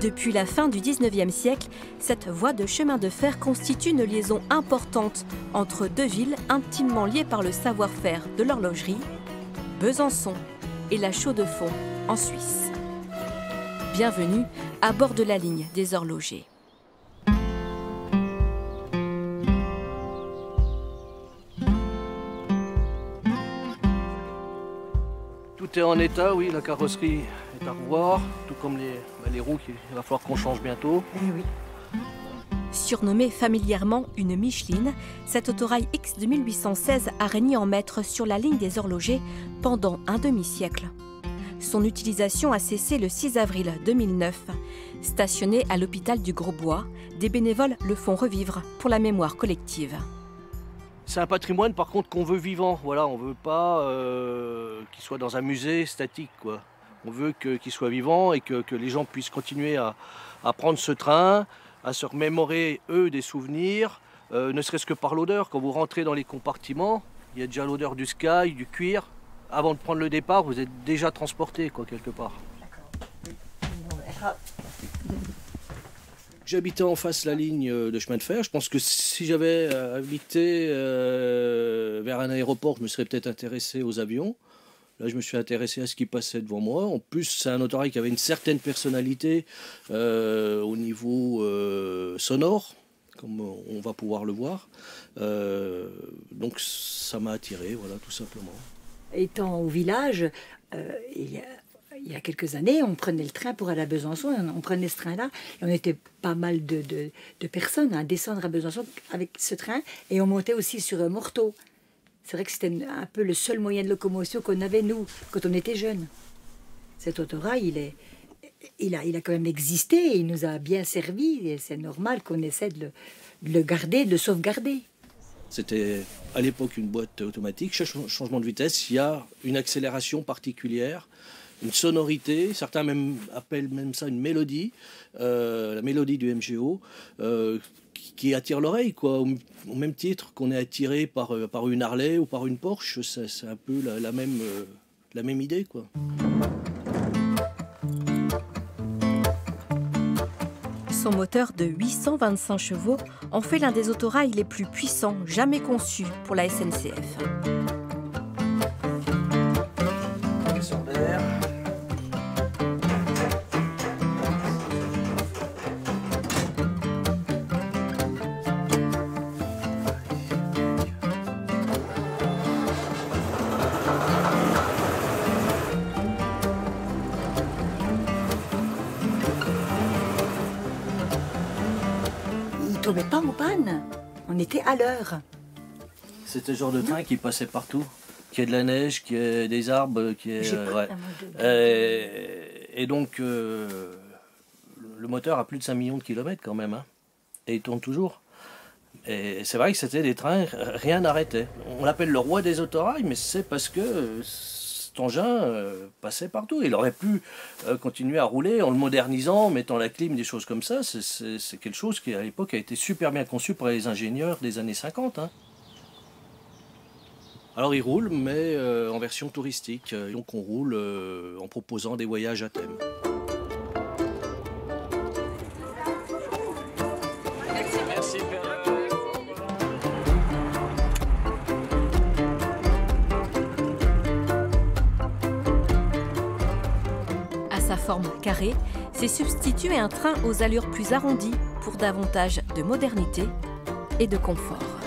Depuis la fin du 19e siècle, cette voie de chemin de fer constitue une liaison importante entre deux villes intimement liées par le savoir-faire de l'horlogerie, Besançon et la Chaux-de-Fonds en Suisse. Bienvenue à bord de la ligne des horlogers. Tout est en état, oui, la carrosserie est à revoir, tout comme les roues qu'il va falloir qu'on change bientôt. Oui. Surnommée familièrement une Micheline, cette autorail X de 1816 a régné en maître sur la ligne des horlogers pendant un demi-siècle. Son utilisation a cessé le 6 avril 2009. Stationné à l'hôpital du Grosbois, des bénévoles le font revivre pour la mémoire collective. C'est un patrimoine par contre qu'on veut vivant, voilà, on ne veut pas qu'il soit dans un musée statique, quoi. On veut qu'il soit vivant et que les gens puissent continuer à prendre ce train, à se remémorer eux des souvenirs, ne serait-ce que par l'odeur. Quand vous rentrez dans les compartiments, il y a déjà l'odeur du sky, du cuir. Avant de prendre le départ, vous êtes déjà transporté, quoi, quelque part. J'habitais en face de la ligne de chemin de fer. Je pense que si j'avais habité vers un aéroport, je me serais peut-être intéressé aux avions. Là, je me suis intéressé à ce qui passait devant moi. En plus, c'est un autorail qui avait une certaine personnalité au niveau sonore, comme on va pouvoir le voir. Donc, ça m'a attiré, voilà, tout simplement. Étant au village, il y a quelques années, on prenait le train pour aller à Besançon, on prenait ce train-là, et on était pas mal de personnes à descendre à Besançon avec ce train, et on montait aussi sur Morteau. C'est vrai que c'était un peu le seul moyen de locomotion qu'on avait, nous, quand on était jeunes. Cet autorail, il a quand même existé, il nous a bien servi, et c'est normal qu'on essaie de le garder, de le sauvegarder. C'était à l'époque une boîte automatique. Chaque changement de vitesse, il y a une accélération particulière, une sonorité, certains appellent même ça une mélodie, la mélodie du MGO, qui attire l'oreille, quoi, au même titre qu'on est attiré par une Harley ou par une Porsche, c'est un peu la même idée, quoi. Son moteur de 825 chevaux en fait l'un des autorails les plus puissants jamais conçus pour la SNCF. On ne tombait pas en panne, on était à l'heure. C'était le genre de train qui passait partout, qui est de la neige, qui est des arbres, qui est... Et donc, le moteur a plus de 5 millions de kilomètres quand même, hein, et il tourne toujours. Et c'est vrai que c'était des trains, rien n'arrêtait. On l'appelle le roi des autorails, mais c'est parce que cet engin passait partout. Il aurait pu continuer à rouler en le modernisant, en mettant la clim, des choses comme ça. C'est quelque chose qui, à l'époque, a été super bien conçu par les ingénieurs des années 50. Hein. Alors, il roule, mais en version touristique. Donc, on roule en proposant des voyages à thème. Sa forme carrée s'est substitué un train aux allures plus arrondies pour davantage de modernité et de confort.